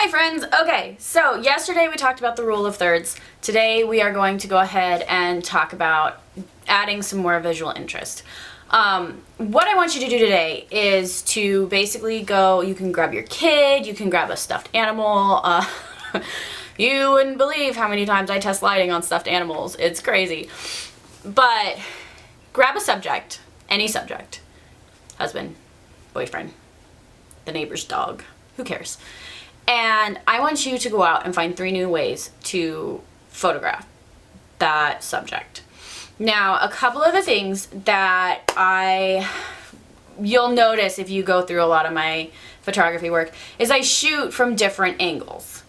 Hi friends! Okay, so yesterday we talked about the rule of thirds. Today we are going to go ahead and talk about adding some more visual interest. What I want you to do today is to basically go, you can grab your kid, you can grab a stuffed animal. You wouldn't believe how many times I test lighting on stuffed animals. It's crazy. But grab a subject, any subject. Husband, boyfriend, the neighbor's dog, who cares? And I want you to go out and find 3 new ways to photograph that subject. Now, a couple of the things that you'll notice if you go through a lot of my photography work is I shoot from different angles.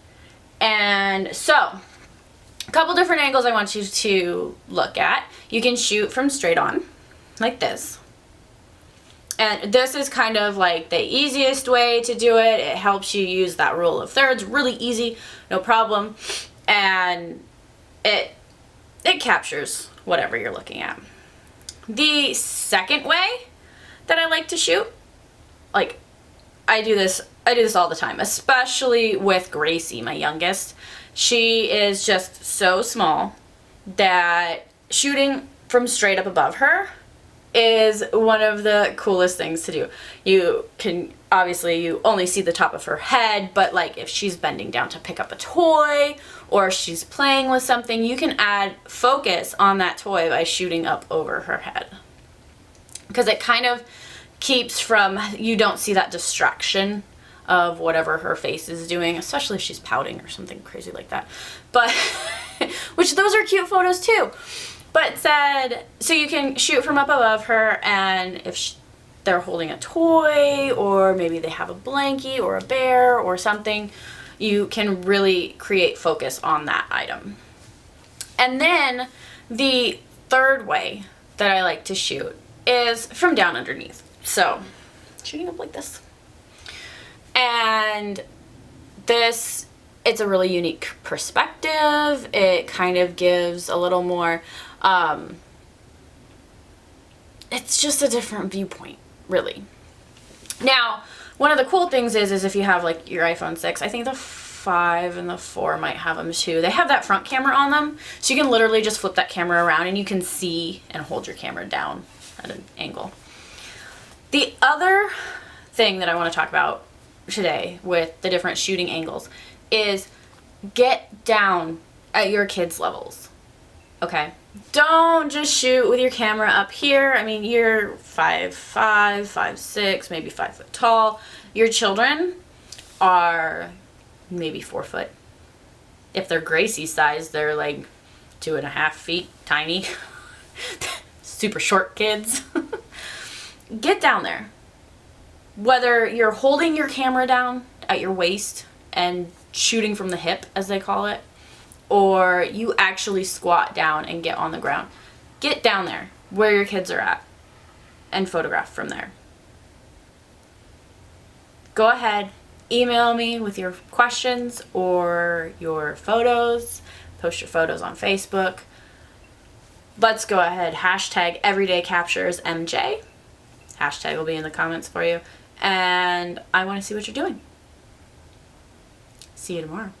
And so, a couple different angles I want you to look at. You can shoot from straight on, like this. And this is kind of like the easiest way to do it. It helps you use that rule of thirds. Really easy, no problem. And it captures whatever you're looking at. The second way that I like to shoot, like I do this all the time, especially with Gracie, my youngest. She is just so small that shooting from straight up above her is one of the coolest things to do. You can, obviously you only see the top of her head, but like if she's bending down to pick up a toy or she's playing with something, you can add focus on that toy by shooting up over her head. Because it kind of keeps from, you don't see that distraction of whatever her face is doing, especially if she's pouting or something crazy like that. But, which those are cute photos too. But so you can shoot from up above her, and if they're holding a toy, or maybe they have a blankie or a bear or something, you can really create focus on that item. And then the third way that I like to shoot is from down underneath. So, shooting up like this. And this, it's a really unique perspective. It kind of gives a little more, it's just a different viewpoint, really. Now, one of the cool things is if you have like your iPhone 6, I think the 5 and the 4 might have them too. They have that front camera on them, so you can literally just flip that camera around and you can see and hold your camera down at an angle. The other thing that I want to talk about today with the different shooting angles is get down at your kids' levels. Okay? Don't just shoot with your camera up here. I mean, you're 5'5", 5'6", maybe 5 foot tall. Your children are maybe 4 foot. If they're Gracie's size, they're like 2.5 feet, tiny. Super short kids. Get down there. Whether you're holding your camera down at your waist and shooting from the hip, as they call it, or you actually squat down and get on the ground. Get down there where your kids are at and photograph from there. Go ahead, email me with your questions or your photos. Post your photos on Facebook. Let's go ahead, hashtag everydaycapturesMJ. Hashtag will be in the comments for you. And I want to see what you're doing. See you tomorrow.